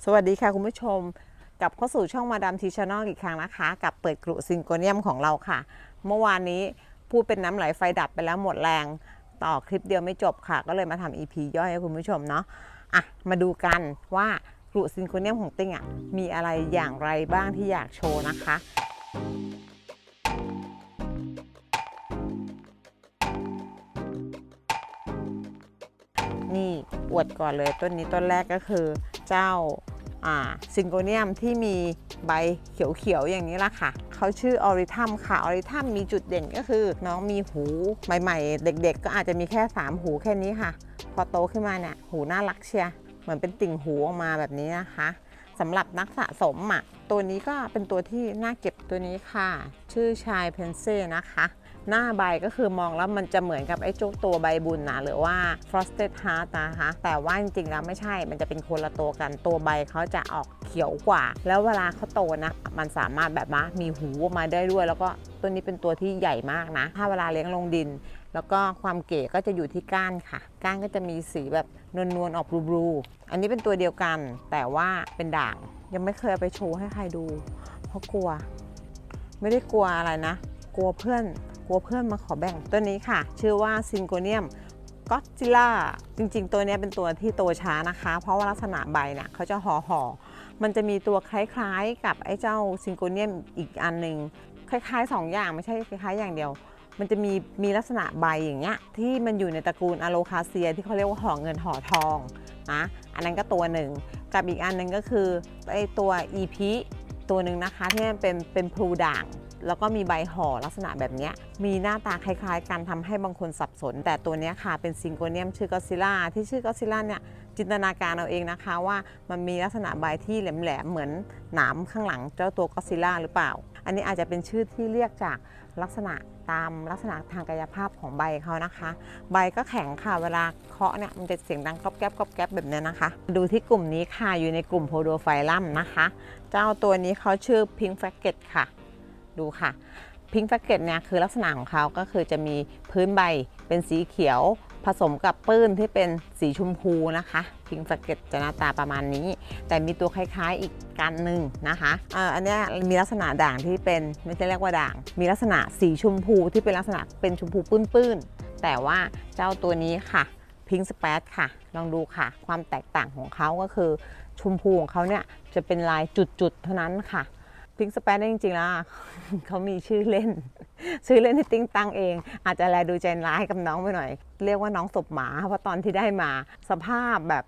สวัสดีค่ะคุณผู้ชมกลับเข้าสู่ช่องมาดามทีชาแนลอีกครั้งนะคะกับเปิดกลุ่มซิงโกเนียมของเราค่ะเมื่อวานนี้พูดเป็นน้ำไหลไฟดับไปแล้วหมดแรงต่อคลิปเดียวไม่จบค่ะก็เลยมาทำ EP ย่อยให้คุณผู้ชมเนาะมาดูกันว่ากลุ่มซิงโกเนียมของติ้งมีอะไรอย่างไรบ้างที่อยากโชว์นะคะนี่อวดก่อนเลยต้นนี้ต้นแรกก็คือเจ้าซิงโกเนียมที่มีใบเขียวๆอย่างนี้ละค่ะเขาชื่อออริทัมค่ะออริทัมมีจุดเด่นก็คือน้องมีหูใหม่ๆเด็กๆก็อาจจะมีแค่3หูแค่นี้ค่ะพอโตขึ้นมาเนี่ยหูน่ารักเชียเหมือนเป็นติ่งหูออกมาแบบนี้นะคะสำหรับนักสะสมตัวนี้ก็เป็นตัวที่น่าเก็บตัวนี้ค่ะชื่อชายเพนเซ่นะคะหน้าใบก็คือมองแล้วมันจะเหมือนกับไอ้จุกตัวใบบุญนะหรือว่า frosted heart นะคะแต่ว่าจริงๆแล้วไม่ใช่มันจะเป็นคนละตัวกันตัวใบเขาจะออกเขียวกว่าแล้วเวลาเขาโตนะมันสามารถแบบว่ามีหูออกมาได้ด้วยแล้วก็ตัวนี้เป็นตัวที่ใหญ่มากนะถ้าเวลาเลี้ยงลงดินแล้วก็ความเก๋ก็จะอยู่ที่ก้านค่ะก้านก็จะมีสีแบบนวลๆออกบลูๆอันนี้เป็นตัวเดียวกันแต่ว่าเป็นด่างยังไม่เคยเอาไปโชว์ให้ใครดูเพราะกลัวไม่ได้กลัวอะไรนะกลัวเพื่อนมาขอแบ่งตัวนี้ค่ะชื่อว่าซิงโกเนียมก็อดซิลล่าจริงๆตัวนี้เป็นตัวที่โตช้านะคะเพราะว่าลักษณะใบเนี่ยเขาจะห่อมันจะมีตัวคล้ายๆกับไอ้เจ้าซิงโกเนียมอีกอันหนึ่งคล้ายๆ2อย่างไม่ใช่คล้ายๆอย่างเดียวมันจะมีลักษณะใบอย่างเงี้ยที่มันอยู่ในตระกูลอะโลคาเซียที่เขาเรียกว่าห่อเงินห่อทองนะอันนั้นก็ตัวหนึ่งกับอีกอันหนึ่งก็คือไอ้ตัวอีพีตัวหนึ่งนะคะที่มันเป็นพลูด่างแล้วก็มีใบห่อลักษณะแบบนี้มีหน้าตาคล้ายๆกันทำให้บางคนสับสนแต่ตัวนี้ค่ะเป็นซิงโกเนียมชื่อก็อดซิลล่าที่ชื่อก็อดซิลล่าเนี่ยจินตนาการเอาเองนะคะว่ามันมีลักษณะใบที่แหลมๆเหมือนหนามข้างหลังเจ้าตัวก็อดซิลล่าหรือเปล่าอันนี้อาจจะเป็นชื่อที่เรียกจากลักษณะตามลักษณะทางกายภาพของใบเขานะคะใบก็แข็งค่ะเวลาเคาะเนี่ยมันจะเสียงดังก๊อบแก๊บก๊อบแก๊บแบบนี้นะคะดูที่กลุ่มนี้ค่ะอยู่ในกลุ่มโพโดไฟลัมนะคะเจ้าตัวนี้เขาชื่อพิงค์แฟกเก็ตค่ะดูค่ะพิงค์แฟกเก็ตเนี่ยคือลักษณะของเขาก็คือจะมีพื้นใบเป็นสีเขียวผสมกับปื้นที่เป็นสีชมพูนะคะพิงค์แฟกเก็ตจะหน้าตาประมาณนี้แต่มีตัวคล้ายๆอีกกันหนึ่งนะคะอันนี้มีลักษณะด่างที่เป็นไม่ใช่เรียกว่าด่างมีลักษณะสีชมพูที่เป็นลักษณะเป็นชมพูปื้นๆแต่ว่าเจ้าตัวนี้ค่ะพิงค์สเปซค่ะลองดูค่ะความแตกต่างของเขาก็คือชมพูของเขาเนี่ยจะเป็นลายจุดๆเท่านั้นค่ะพิงค์สเปซจริงๆแล้วเขามีชื่อเล่นที่ติ้งตั้งเองอาจจะแลดูใจร้ายกับน้องไปหน่อยเรียกว่าน้องศพหมาเพราะตอนที่ได้มาสภาพแบบ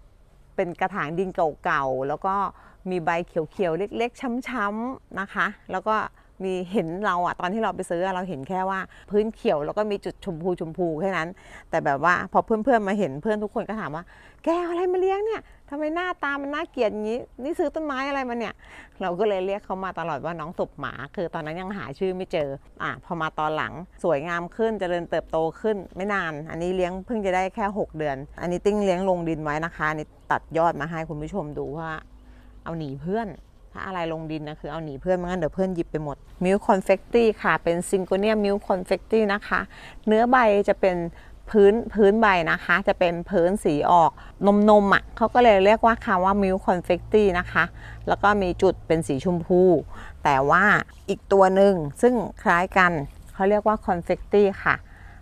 เป็นกระถางดินเก่าๆแล้วก็มีใบเขียวๆเล็กๆช้ำๆนะคะแล้วก็มีเห็นเราตอนที่เราไปซื้อเราเห็นแค่ว่าพื้นเขียวแล้วก็มีจุดชมพูแค่นั้นแต่แบบว่าพอเพื่อนๆมาเห็นเพื่อนทุกคนก็ถามว่าแกอะไรมาเลี้ยงเนี่ยทำไมหน้าตามันน่าเกลียดอย่างนี้นี่ซื้อต้นไม้อะไรมาเนี่ยเราก็เลยเรียกเขามาตลอดว่าน้องศพหมาคือตอนนั้นยังหาชื่อไม่เจอพอมาตอนหลังสวยงามขึ้นเจริญเติบโตขึ้นไม่นานอันนี้เลี้ยงเพิ่งจะได้แค่6 เดือนอันนี้ติ้งเลี้ยงลงดินไว้นะคะนี่ตัดยอดมาให้คุณผู้ชมดูว่าเอาหนีเพื่อนถ้าอะไรลงดินนะคือเอาหนีเพื่อนไม่งั้นเดี๋ยวเพื่อนหยิบไปหมดมิลค์คอนเฟกตี้ค่ะเป็นซิงโกเนียมมิลค์คอนเฟกตี้นะคะเนื้อใบจะเป็นพื้นใบนะคะจะเป็นพื้นสีออกนมเขาก็เลยเรียกว่าคำว่ามิลค์คอนเฟกตี้นะคะแล้วก็มีจุดเป็นสีชมพูแต่ว่าอีกตัวหนึ่งซึ่งคล้ายกันเขาเรียกว่าคอนเฟกตี้ค่ะ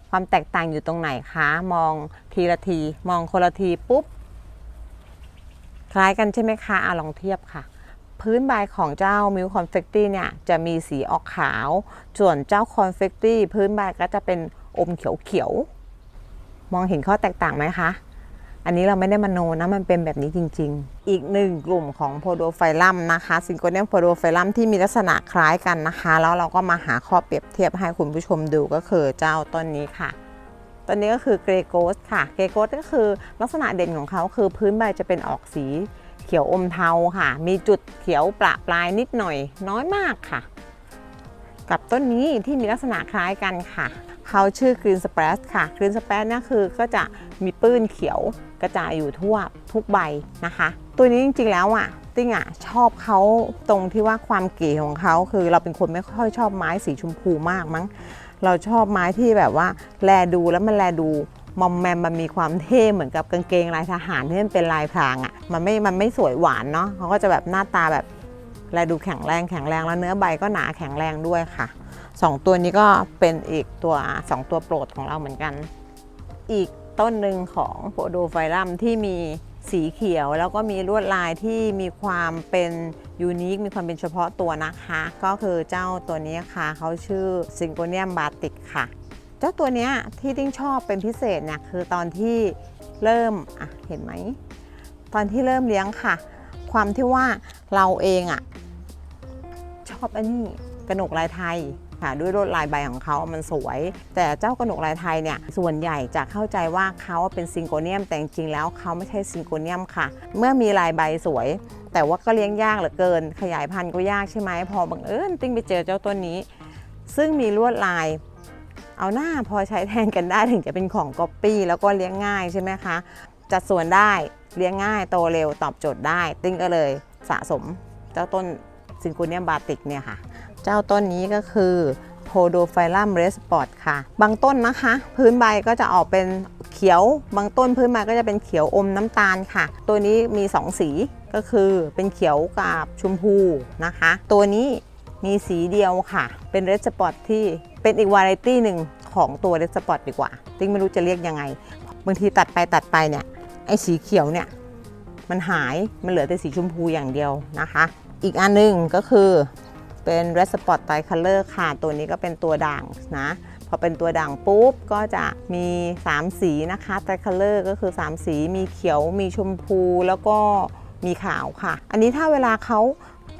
ความแตกต่างอยู่ตรงไหนคะมองทีละทีมองคนละทีปุ๊บคล้ายกันใช่ไหมคะลองเทียบค่ะพื้นใบของเจ้ามิลค์คอนเฟกตี้เนี่ยจะมีสีออกขาวส่วนเจ้าคอนเฟกตี้พื้นใบก็จะเป็นอมเขียวมองเห็นข้อแตกต่างไหมคะอันนี้เราไม่ได้มโนนะมันเป็นแบบนี้จริงๆอีกหนึ่งกลุ่มของโพโดไฟลัมนะคะซิงโกเนียมโพโดไฟลัมที่มีลักษณะคล้ายกันนะคะแล้วเราก็มาหาข้อเปรียบเทียบให้คุณผู้ชมดูก็คือเจ้าต้นนี้ค่ะต้นนี้ก็คือเกรโกสค่ะเกรโกสก็คือลักษณะเด่นของเขาคือพื้นใบจะเป็นออกสีเขียวอมเทาค่ะมีจุดเขียวประปรายนิดหน่อยน้อยมากค่ะกับต้นนี้ที่มีลักษณะคล้ายกันค่ะเขาชื่อกรีนสเปรสค่ะกรีนสเปรสเนี่ยคือก็จะมีปื้นเขียวกระจายอยู่ทั่วทุกใบนะคะตัวนี้จริงๆแล้วติ้งชอบเขาตรงที่ว่าความเก๋ของเขาคือเราเป็นคนไม่ค่อยชอบไม้สีชมพูมากมั้งเราชอบไม้ที่แบบว่าแลดูแล้วมันแลดู มอมแมมมันมีความเท่เหมือนกับกางเกงลายทหารที่มันเป็นลายพรางอ่ะมันไม่สวยหวานเนาะเขาก็จะแบบหน้าตาแบบแลดูแข็งแรงแล้วเนื้อใบก็หนาแข็งแรงด้วยค่ะ2ตัวนี้ก็เป็นอีกตัว2ตัวโปรดของเราเหมือนกันอีกต้นหนึ่งของโพโดไฟลัมที่มีสีเขียวแล้วก็มีลวดลายที่มีความเป็นยูนิคมีความเป็นเฉพาะตัวนะคะก็คือเจ้าตัวนี้ค่ะเขาชื่อซิงโกเนียมบาติกค่ะเจ้าตัวนี้ที่ติ้งชอบเป็นพิเศษเนี่ยคือตอนที่เริ่มเห็นไหมตอนที่เริ่มเลี้ยงค่ะความที่ว่าเราเองชอบอันนี้กระหนกลายไทยค่ะด้วยลวดลายใบของเขามันสวยแต่เจ้ากระหนกลายไทยเนี่ยส่วนใหญ่จะเข้าใจว่าเขาเป็นซิงโกเนียมแต่จริงๆแล้วเขาไม่ใช่ซิงโกเนียมค่ะเมื่อมีลายใบสวยแต่ว่าก็เลี้ยงยากเหลือเกินขยายพันธุ์ก็ยากใช่ไหมพอบังเอิญติ้งไปเจอเจ้าตัวนี้ซึ่งมีลวดลายเอาหน้าพอใช้แทนกันได้ถึงจะเป็นของก๊อปปี้แล้วก็เลี้ยงง่ายใช่ไหมคะจัดส่วนได้เลี้ยงง่ายโตเร็วตอบโจทย์ได้ติ้งก็เลยสะสมเจ้าต้นซิงโกเนียมบาติกเนี่ยค่ะเจ้าต้นนี้ก็คือโพโดไฟลัมเรสปอร์ตค่ะบางต้นนะคะพื้นใบก็จะออกเป็นเขียวบางต้นพื้นใบก็จะเป็นเขียวอมน้ำตาลค่ะตัวนี้มี2สีก็คือเป็นเขียวกับชมพูนะคะตัวนี้มีสีเดียวค่ะเป็นเรสปอร์ตที่เป็นอีกวาไรตี้หนึ่งของตัวเรสปอร์ตดีกว่าติ้งไม่รู้จะเรียกยังไงบางทีตัดไปเนี่ยไอ้สีเขียวเนี่ยมันหายมันเหลือแต่สีชมพูอย่างเดียวนะคะอีกอันนึงก็คือเป็น Red Spot Tricolor ค่ะตัวนี้ก็เป็นตัวด่างนะพอเป็นตัวด่างปุ๊บก็จะมี3สีนะคะ Tricolor ก็คือ3สีมีเขียวมีชมพูแล้วก็มีขาวค่ะอันนี้ถ้าเวลาเขา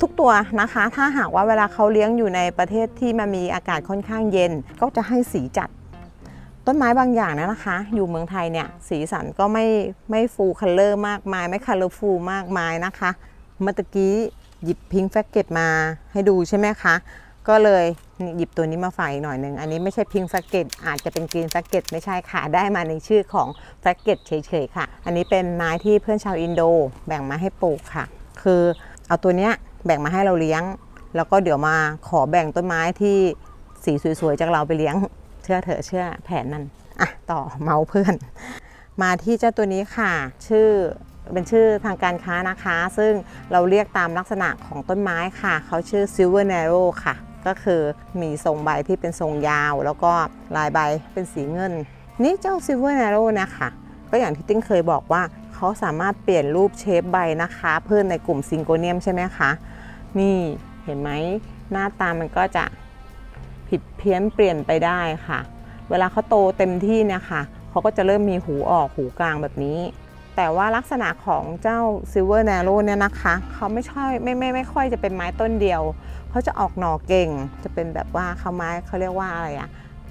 ทุกตัวนะคะถ้าหากว่าเวลาเขาเลี้ยงอยู่ในประเทศที่มันมีอากาศค่อนข้างเย็นก็จะให้สีจัดต้นไม้บางอย่างนะคะอยู่เมืองไทยเนี่ยสีสันก็ไม่ฟูลคัลเลอร์มากมายไม่คัลเลอร์ฟูลมากมายนะคะเมื่อกี้หยิบพิงค์แฟกเก็ตมาให้ดูใช่ไหมคะก็เลยหยิบตัวนี้มาฝากอีกหน่อยหนึ่งอันนี้ไม่ใช่พิงค์แฟกเก็ตอาจจะเป็นกรีนแฟกเก็ตไม่ใช่ค่ะได้มาในชื่อของแฟกเก็ตเฉยๆค่ะอันนี้เป็นไม้ที่เพื่อนชาวอินโดแบ่งมาให้ปลูกค่ะคือเอาตัวเนี้ยแบ่งมาให้เราเลี้ยงแล้วก็เดี๋ยวมาขอแบ่งต้นไม้ที่สีสวยๆจากเราไปเลี้ยงเชื่อเถอะเชื่อแผนนั้นต่อเมาเพื่อนมาที่เจ้าตัวนี้ค่ะเป็นชื่อทางการค้านะคะซึ่งเราเรียกตามลักษณะของต้นไม้ค่ะเขาชื่อ Silver Narrow ค่ะก็คือมีทรงใบที่เป็นทรงยาวแล้วก็ลายใบเป็นสีเงินนี่เจ้า Silver Narrow นะคะก็อย่างที่ติ้งเคยบอกว่าเขาสามารถเปลี่ยนรูปเชฟใบนะคะเพื่อนในกลุ่มซิงโกเนียมใช่ไหมคะนี่เห็นไหมหน้าตามันก็จะผิดเพี้ยนเปลี่ยนไปได้ค่ะเวลาเขาโตเต็มที่เนี่ยค่ะเขาก็จะเริ่มมีหูออกหูกลางแบบนี้แต่ว่าลักษณะของเจ้า Silver Narrow เนี่ยนะคะเขาไม่ค่อยจะเป็นไม้ต้นเดียวเขาจะออกหน่อเก่งจะเป็นแบบว่าเขาเรียกว่าอะไร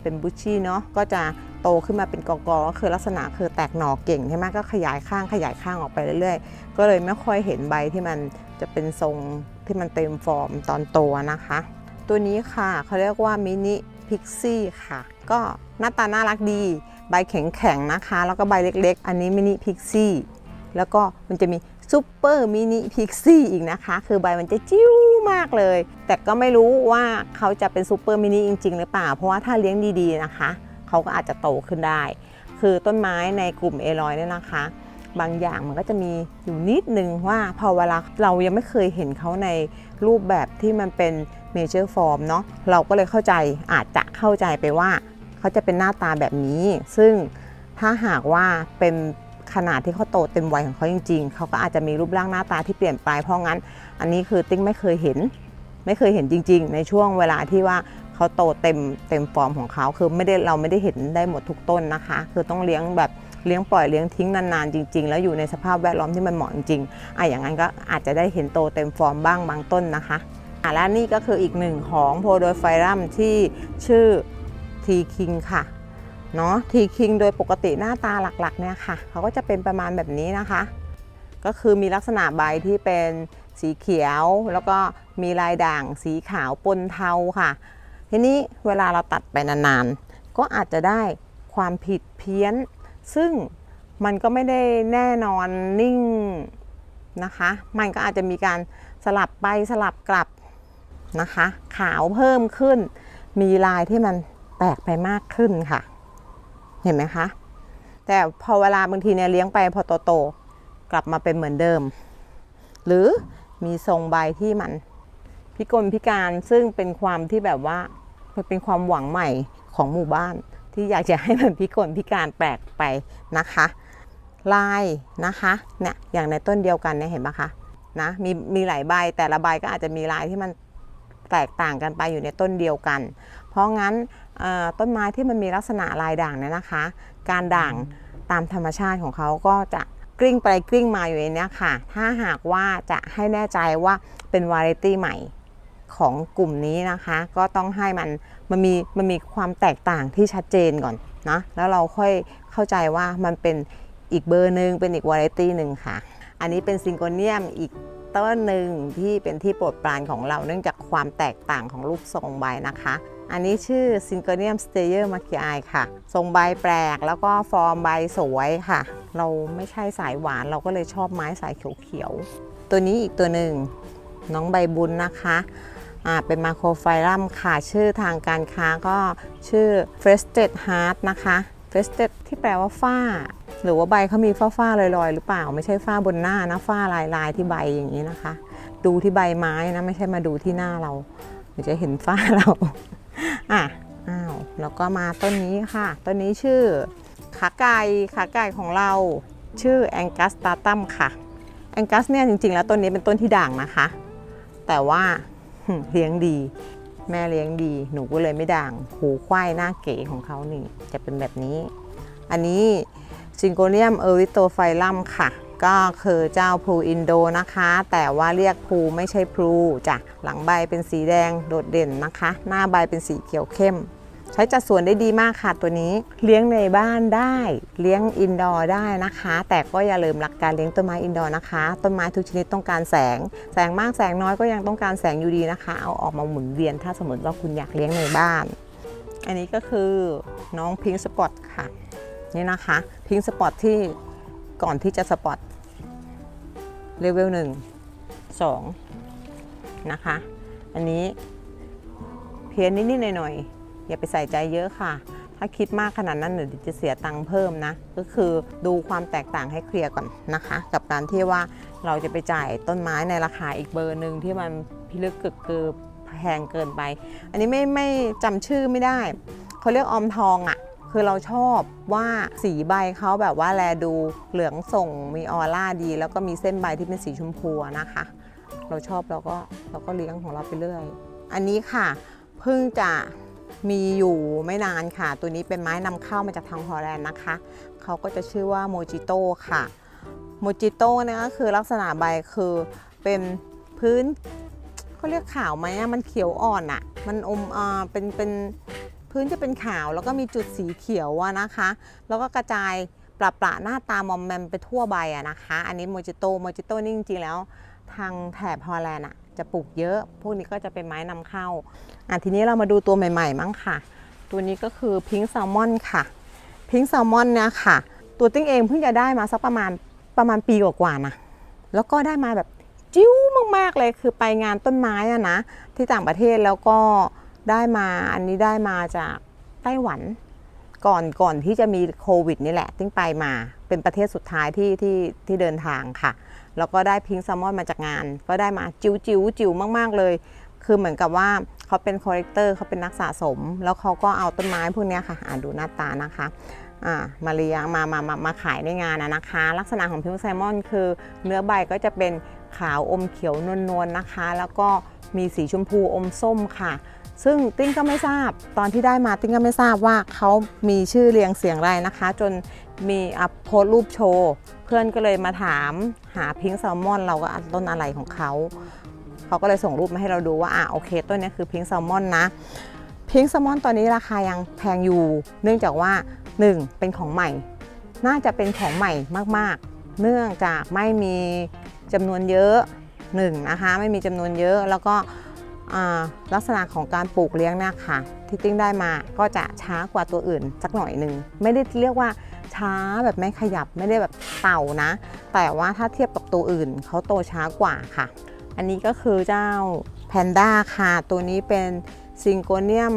เป็นบุชชี่เนาะก็จะโตขึ้นมาเป็นกอก็คือลักษณะคือแตกหน่อเก่งใช่ไหมก็ขยายข้างออกไปเรื่อยๆก็เลยไม่ค่อยเห็นใบที่มันจะเป็นทรงที่มันเต็มฟอร์มตอนโตนะคะตัวนี้ค่ะเขาเรียกว่ามินิพิกซี่ค่ะก็หน้าตาน่ารักดีใบแข็งๆนะคะแล้วก็ใบเล็กๆอันนี้มินิพิกซี่แล้วก็มันจะมีซูเปอร์มินิพิกซี่อีกนะคะคือใบมันจะจิ้วมากเลยแต่ก็ไม่รู้ว่าเขาจะเป็นซูเปอร์มินิจริงๆหรือเปล่าเพราะว่าถ้าเลี้ยงดีๆนะคะเขาก็อาจจะโตขึ้นได้คือต้นไม้ในกลุ่มเอรอยเนี่ยนะคะบางอย่างมันก็จะมีอยู่นิดนึงว่าพอเวลาเรายังไม่เคยเห็นเขาในรูปแบบที่มันเป็นเมเจอร์ฟอร์มเนาะเราก็เลยอาจจะเข้าใจไปว่าเขาจะเป็นหน้าตาแบบนี้ซึ่งถ้าหากว่าเป็นขนาดที่เขาโตเต็มวัยของเขาจริงๆเขาก็อาจจะมีรูปร่างหน้าตาที่เปลี่ยนไปเพราะงั้นอันนี้คือติ้งไม่เคยเห็นจริงๆในช่วงเวลาที่ว่าเขาโตเต็มฟอร์มของเขาคือเราไม่ได้เห็นได้หมดทุกต้นนะคะคือต้องเลี้ยงปล่อยเลี้ยงทิ้งนานๆจริงๆแล้วอยู่ในสภาพแวดล้อมที่มันเหมาะจริงๆอย่างนั้นก็อาจจะได้เห็นโตเต็มฟอร์มบ้างบางต้นนะคะและนี่ก็คืออีกหนึ่งของโพโดไฟลัมที่ชื่อทีคิงค่ะเนาะทีคิงโดยปกติหน้าตาหลักๆเนี่ยค่ะเขาก็จะเป็นประมาณแบบนี้นะคะก็คือมีลักษณะใบที่เป็นสีเขียวแล้วก็มีลายด่างสีขาวปนเทาค่ะทีนี้เวลาเราตัดไปนานๆก็อาจจะได้ความผิดเพี้ยนซึ่งมันก็ไม่ได้แน่นอนนิ่งนะคะมันก็อาจจะมีการสลับไปสลับกลับนะคะขาวเพิ่มขึ้นมีลายที่มันแปลกไปมากขึ้นค่ะเห็นไหมคะ แต่พอเวลาบางทีเนี่ยเลี้ยงไปพอโตๆกลับมาเป็นเหมือนเดิม หรือมีทรงใบที่มันพิกลพิการซึ่งเป็นความที่แบบว่ามันเป็นความหวังใหม่ของหมู่บ้านที่อยากจะให้มันพิกลพิการแปลกไปนะคะลายนะคะเนี่ยอย่างในต้นเดียวกันเนี่ยเห็นปะคะนะมีหลายใบแต่ละใบก็อาจจะมีลายที่มันแตกต่างกันไปอยู่ในต้นเดียวกันเพราะงั้นต้นไม้ที่มันมีลักษณะลายด่างเนี่ยนะคะการด่างตามธรรมชาติของเขาก็จะกลิ้งไปกลิ้งมาอยู่ในนี้ค่ะถ้าหากว่าจะให้แน่ใจว่าเป็นวาไรตี้ใหม่ของกลุ่มนี้นะคะก็ต้องให้มันมีความแตกต่างที่ชัดเจนก่อนนะแล้วเราค่อยเข้าใจว่ามันเป็นอีกเบอร์หนึ่งเป็นอีกวาไรตี้หนึ่งค่ะอันนี้เป็นซิงโกเนียมอีกต้นหนึ่งที่เป็นที่โปรดปรานของเราเนื่องจากความแตกต่างของรูปทรงใบนะคะอันนี้ชื่อซิงโกเนียมสเตเยอร์มาคิไอค่ะทรงใบแปลกแล้วก็ฟอร์มใบสวยค่ะเราไม่ใช่สายหวานเราก็เลยชอบไม้สายเขียวๆตัวนี้อีกตัวหนึ่งน้องใบบุญนะคะเป็นมาโครไฟลัมค่ะชื่อทางการค้าก็ชื่อ Frested Heart นะคะ Frested ที่แปลว่าฝ้าหรือว่าใบเขามีฝ้าๆลอยๆหรือเปล่าไม่ใช่ฝ้าบนหน้านะฝ้าลายๆที่ใบอย่างนี้นะคะดูที่ใบไม้นะไม่ใช่มาดูที่หน้าเราเดี๋ยวจะเห็นฝ้าเราแล้วก็มาต้นนี้ค่ะต้นนี้ชื่อขาไก่ของเราชื่อแองกัสตาตัมค่ะแองกัสเนี่ยจริงๆแล้วต้นนี้เป็นต้นที่ด่างนะคะแต่ว่าเลี้ยงดีแม่เลี้ยงดีหนูก็เลยไม่ด่างหูควายหน้าเก๋ของเขานี่จะเป็นแบบนี้อันนี้ซิงโกเนียมเอริโตไฟลัมค่ะก็คือเจ้าพลูอินโดนะคะแต่ว่าเรียกพลูไม่ใช่พลูจ้ะหลังใบเป็นสีแดงโดดเด่นนะคะหน้าใบเป็นสีเขียวเข้มใช้จัดสวนได้ดีมากค่ะตัวนี้เลี้ยงในบ้านได้เลี้ยงอินดอร์ได้นะคะแต่ก็อย่าลืมหลักการเลี้ยงต้นไม้อินดอร์นะคะต้นไม้ทุกชนิดต้องการแสงมากแสงน้อยก็ยังต้องการแสงอยู่ดีนะคะเอาออกมาหมุนเวียนถ้าสมมติว่าคุณอยากเลี้ยงในบ้านอันนี้ก็คือน้องพิงค์สปอตค่ะนี่นะคะพิงค์สปอตที่ก่อนที่จะสปอตเลเวล1 2นะคะอันนี้เพี้ยนนิดๆหน่อยๆอย่าไปใส่ใจเยอะค่ะถ้าคิดมากขนาดนั้นเดี๋ยวจะเสียตังค์เพิ่มนะก็คือดูความแตกต่างให้เคลียร์ก่อนนะคะกับการที่ว่าเราจะไปจ่ายต้นไม้ในราคาอีกเบอร์หนึ่งที่มันพิลึกกึกกือแพงเกินไปอันนี้ไม่จำชื่อไม่ได้เขาเรียกอมทองอ่ะคือเราชอบว่าสีใบเขาแบบว่าแลดูเหลืองส่งมีออร่าดีแล้วก็มีเส้นใบที่เป็นสีชมพูนะคะเราชอบเราก็เลี้ยงของเราไปเรื่อยอันนี้ค่ะเพิ่งจะมีอยู่ไม่นานค่ะตัวนี้เป็นไม้นำเข้ามาจากทางฮอลแลนด์นะคะเขาก็จะชื่อว่าโมจิโต้ค่ะโมจิโต้เนี่ยก็คือลักษณะใบคือเป็นพื้นเขาเรียกขาวไหมมันเขียวอ่อนอะมันเป็นพื้นจะเป็นขาวแล้วก็มีจุดสีเขียวนะคะแล้วก็กระจายประหน้าตามอมแมมไปทั่วใบนะคะอันนี้โมจิโต้นี่จริงๆแล้วทางแถบฮอลแลนด์จะปลูกเยอะพวกนี้ก็จะเป็นไม้นำเข้าทีนี้เรามาดูตัวใหม่ๆมั้งค่ะตัวนี้ก็คือพิงค์แซลมอนค่ะพิงค์แซลมอนเนี่ยค่ะตัวติ้งเองเพิ่งจะได้มาสักประมาณปีกว่าๆนะแล้วก็ได้มาแบบจิ้วมากๆเลยคือไปงานต้นไม้นะที่ต่างประเทศแล้วก็ได้มาอันนี้ได้มาจากไต้หวันก่อนที่จะมีโควิดนี่แหละติ้งไปมาเป็นประเทศสุดท้ายที่เดินทางค่ะแล้วก็ได้พิงค์แซลมอนมาจากงานก็ได้มาจิ๋วมากๆเลยคือเหมือนกับว่าเขาเป็นคอลเลกเตอร์เขาเป็นนักสะสมแล้วเขาก็เอาต้นไม้พวกนี้ค่ะดูหน้าตานะคะมาเลี้ยงมาขายในงานนะคะลักษณะของพิงค์แซลมอนคือเนื้อใบก็จะเป็นขาวอมเขียวนวลนะคะแล้วก็มีสีชมพูอมส้มค่ะซึ่งติ้งก็ไม่ทราบตอนที่ได้มาติ้งก็ไม่ทราบว่าเขามีชื่อเรียงเสียงอะไรนะคะจนมีโพสรูปโชว์เพื่อนก็เลยมาถามหาพิงค์แซลมอนเราก็ต้นอะไรของเขาก็เลยส่งรูปมาให้เราดูว่าโอเคต้นนี้คือพิงค์แซลมอนนะพิงค์แซลมอนตอนนี้ราคายังแพงอยู่เนื่องจากว่า1เป็นของใหม่น่าจะเป็นของใหม่มากๆเนื่องจากไม่มีจำนวนเยอะนะคะไม่มีจำนวนเยอะแล้วก็ลักษณะของการปลูกเลี้ยงเนี่ยค่ะที่ติ้งได้มาก็จะช้ากว่าตัวอื่นสักหน่อยหนึ่งไม่ได้เรียกว่าช้าแบบไม่ขยับไม่ได้แบบเต่านะแต่ว่าถ้าเทียบกับตัวอื่นเขาโตช้ากว่าค่ะอันนี้ก็คือเจ้าแพนด้าค่ะตัวนี้เป็นซิงโกเนียม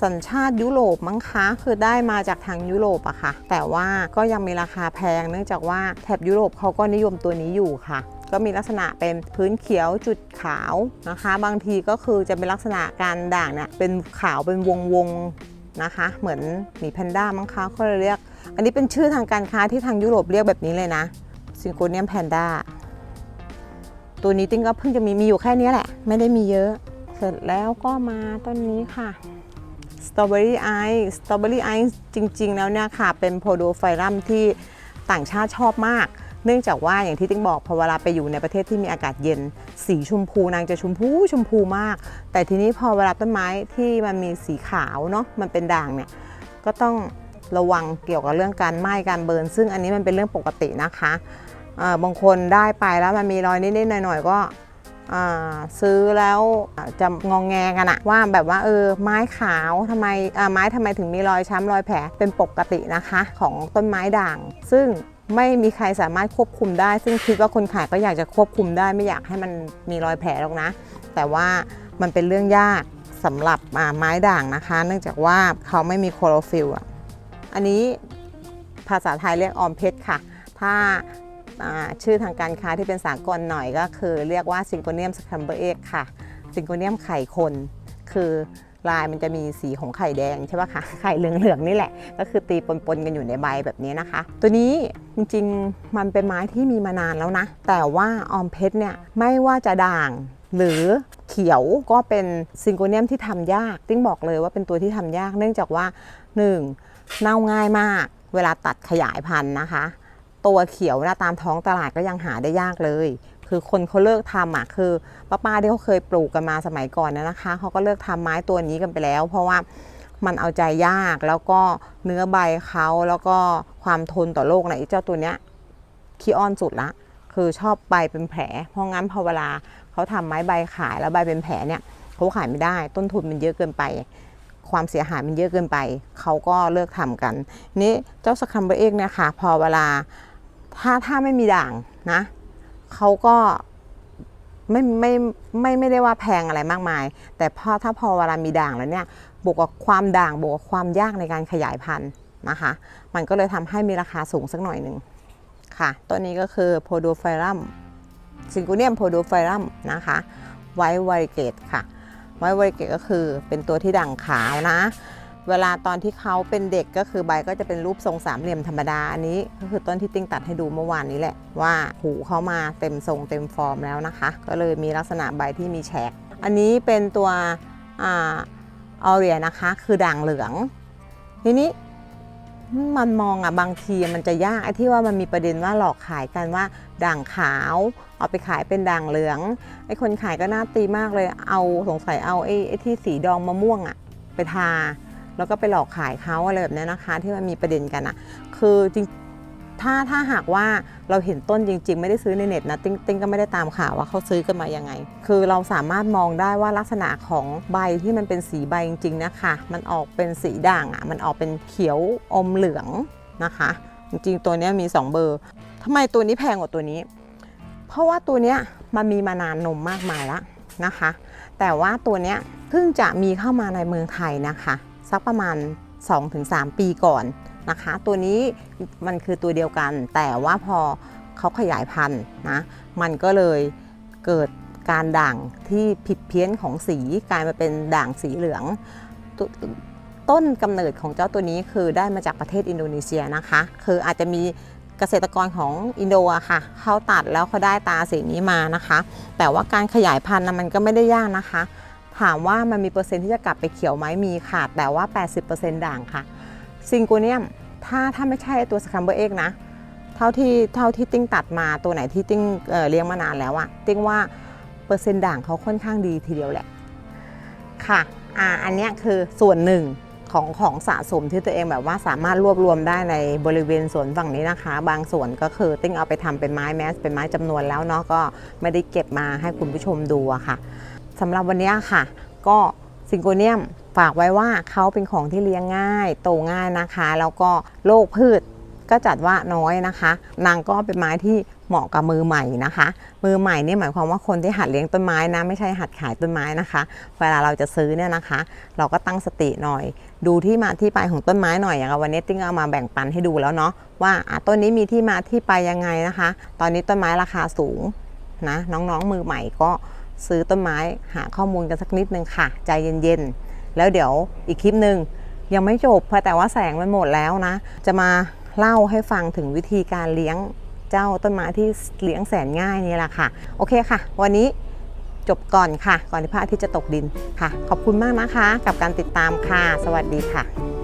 สัญชาติยุโรปมั้งคะคือได้มาจากทางยุโรปอะค่ะแต่ว่าก็ยังมีราคาแพงเนื่องจากว่าแถบยุโรปเขาก็นิยมตัวนี้อยู่ค่ะก็มีลักษณะเป็นพื้นเขียวจุดขาวนะคะบางทีก็คือจะเป็นลักษณะการด่างเนี่ยเป็นขาวเป็นวงนะคะเหมือนหมีแพนด้ามั้งคะเขาเรียกอันนี้เป็นชื่อทางการค้าที่ทางยุโรปเรียกแบบนี้เลยนะซิงโกเนียมแพนด้าตัวนี้ติ้งก็เพิ่งจะมีอยู่แค่นี้แหละไม่ได้มีเยอะเสร็จแล้วก็มาต้นนี้ค่ะสตรอเบอรี่ไอซ์จริงๆแล้วเนี่ยค่ะเป็นโพโดไฟรัมที่ต่างชาติชอบมากเนื่องจากว่าอย่างที่ติ้งบอกพอเวลาไปอยู่ในประเทศที่มีอากาศเย็นสีชมพูนางจะชมพูมากแต่ทีนี้พอเวลาต้นไม้ที่มันมีสีขาวเนาะมันเป็นด่างเนี่ยก็ต้องระวังเกี่ยวกับเรื่องการไหม้การเบิร์นซึ่งอันนี้มันเป็นเรื่องปกตินะคะบางคนได้ไปแล้วมันมีรอยนิดๆหน่อยๆก็ซื้อแล้วจะงองแงกันอะว่าแบบว่าไม้ขาวทำไมไม้ทำไมถึงมีรอยช้ำรอยแผลเป็นปกตินะคะของต้นไม้ด่างซึ่งไม่มีใครสามารถควบคุมได้ซึ่งคิดว่าคนขายก็อยากจะควบคุมได้ไม่อยากให้มันมีรอยแผลหรอกนะแต่ว่ามันเป็นเรื่องยากสำหรับไม้ด่างนะคะเนื่องจากว่าเขาไม่มีโคลอโรฟิลล์อันนี้ภาษาไทยเรียกออมเพชรค่ะถ้าชื่อทางการค้าที่เป็นสากลหน่อยก็คือเรียกว่าซิงโกเนียมสแครมเบอร์เอ็กค่ะซิงโกเนียมไข่คนคือลายมันจะมีสีของไข่แดงใช่ปะคะไข่เหลืองๆนี่แหละก็คือตีปนๆกันอยู่ในใบแบบนี้นะคะตัวนี้จริงๆมันเป็นไม้ที่มีมานานแล้วนะแต่ว่าออมเพชรเนี่ยไม่ว่าจะด่างหรือเขียวก็เป็นซิงโกเนียมที่ทำยากติ้งบอกเลยว่าเป็นตัวที่ทำยากเนื่องจากว่า 1. เน่าง่ายมากเวลาตัดขยายพันธุ์นะคะตัวเขียวนะตามท้องตลาดก็ยังหาได้ยากเลยคือคนเขาเลิกทำอ่ะคือป้าที่เขาเคยปลูกกันมาสมัยก่อนนะคะเขาก็เลิกทำไม้ตัวนี้กันไปแล้วเพราะว่ามันเอาใจยากแล้วก็เนื้อใบเขาแล้วก็ความทนต่อโรคเจ้าตัวเนี้ยขี้อ้อนสุดละคือชอบใบเป็นแผลเพราะงั้นพอเวลาเขาทำไม้ใบขายแล้วใบเป็นแผลเนี่ยเขาขายไม่ได้ต้นทุนมันเยอะเกินไปความเสียหายมันเยอะเกินไปเขาก็เลิกทำกันนี่เจ้าสแครมเบอร์เอ็กเนี่ยค่ะพอเวลาถ้าไม่มีด่างนะเขาก็ไม่ได้ว่าแพงอะไรมากมายแต่ถ้าพอเวลามีด่างแล้วเนี่ยบวกกับความด่างบวกกับความยากในการขยายพันธุ์นะคะมันก็เลยทำให้มีราคาสูงสักหน่อยหนึ่งค่ะตัวนี้ก็คือโพโดไฟรัมซิงโกเนียมโพโดไฟรัมนะคะไวท์วาริเกตค่ะไวท์วาริเกตก็คือเป็นตัวที่ด่างขาวนะเวลาตอนที่เขาเป็นเด็กก็คือใบก็จะเป็นรูปทรงสามเหลี่ยมธรรมดาอันนี้ก็คือต้นที่ติ้งตัดให้ดูเมื่อวานนี้แหละว่าหูเขามาเต็มทรงเต็มฟอร์มแล้วนะคะก็เลยมีลักษณะใบที่มีแฉกอันนี้เป็นตัวออเรียนะคะคือด่างเหลืองทีนี้มันมองบางทีมันจะยากไอ้ที่ว่ามันมีประเด็นว่าหลอกขายกันว่าด่างขาวเอาไปขายเป็นด่างเหลืองไอ้คนขายก็น่าตีมากเลยเอาสงสัยเอาไอ้ที่สีดองมะม่วงไปทาแล้วก็ไปหลอกขายเขาอะไรแบบนี้นะคะที่มันมีประเด็นกันคือจริงถ้าหากว่าเราเห็นต้นจริงๆไม่ได้ซื้อในเน็ตนะติ้งก็ไม่ได้ตามข่าวว่าเขาซื้อกันมายังไงคือเราสามารถมองได้ว่าลักษณะของใบที่มันเป็นสีใบจริงๆนะคะมันออกเป็นสีด่างมันออกเป็นเขียวอมเหลืองนะคะจริงๆตัวนี้มี2เบอร์ทำไมตัวนี้แพงกว่าตัวนี้เพราะว่าตัวนี้มันมีมานานนมมากมายแล้วนะคะแต่ว่าตัวนี้เพิ่งจะมีเข้ามาในเมืองไทยนะคะสักประมาณ 2-3 ปีก่อนนะคะตัวนี้มันคือตัวเดียวกันแต่ว่าพอเขาขยายพันธุ์นะมันก็เลยเกิดการด่างที่ผิดเพี้ยนของสีกลายมาเป็นด่างสีเหลืองต้นกำเนิดของเจ้าตัวนี้คือได้มาจากประเทศอินโดนีเซียนะคะคืออาจจะมีเกษตรกรของอินโดค่ะเขาตัดแล้วเขาได้ตาสีนี้มานะคะแต่ว่าการขยายพันธุ์มันก็ไม่ได้ยากนะคะถามว่ามันมีเปอร์เซ็นต์ที่จะกลับไปเขียวไหมมีค่ะแต่ว่า 80% ด่างค่ะซิงโกเนียมถ้าไม่ใช่ตัวสแครมเบอร์เอ็กนะเท่าที่ติ้งตัดมาตัวไหนที่ติ้งเลี้ยงมานานแล้วติ้งว่าเปอร์เซ็นต์ด่างเขาค่อนข้างดีทีเดียวแหละค่ะอันนี้คือส่วนหนึ่งของสะสมที่ตัวเองแบบว่าสามารถรวบรวมได้ในบริเวณสวนฝั่งนี้นะคะบางส่วนก็คือติ้งเอาไปทำเป็นไม้แมสเป็นไม้จำนวนแล้วเนาะก็ไม่ได้เก็บมาให้คุณผู้ชมดูค่ะสำหรับวันนี้ค่ะก็ซิงโกเนียมฝากไว้ว่าเขาเป็นของที่เลี้ยงง่ายโตง่ายนะคะแล้วก็โรคพืช ก็จัดว่าน้อยนะคะนางก็เป็นไม้ที่เหมาะกับมือใหม่นะคะมือใหม่นี่หมายความว่าคนที่หัดเลี้ยงต้นไม้นะไม่ใช่หัดขายต้นไม้นะคะเวลาเราจะซื้อเนี่ยนะคะเราก็ตั้งสติหน่อยดูที่มาที่ไปของต้นไม้หน่อยอย่างวันนี้ติ้งเอามาแบ่งปันให้ดูแล้วเนาะว่าต้นนี้มีที่มาที่ไปยังไงนะคะตอนนี้ต้นไม้ราคาสูงนะน้องๆมือใหม่ก็ซื้อต้นไม้หาข้อมูลกันสักนิดนึงค่ะใจเย็นๆแล้วเดี๋ยวอีกคลิปนึงยังไม่จบเพราะแต่ว่าแสงมันหมดแล้วนะจะมาเล่าให้ฟังถึงวิธีการเลี้ยงเจ้าต้นไม้ที่เลี้ยงแสนง่ายนี่แหละค่ะโอเคค่ะวันนี้จบก่อนค่ะก่อนที่พระอาทิตย์จะตกดินค่ะขอบคุณมากนะคะกับการติดตามค่ะสวัสดีค่ะ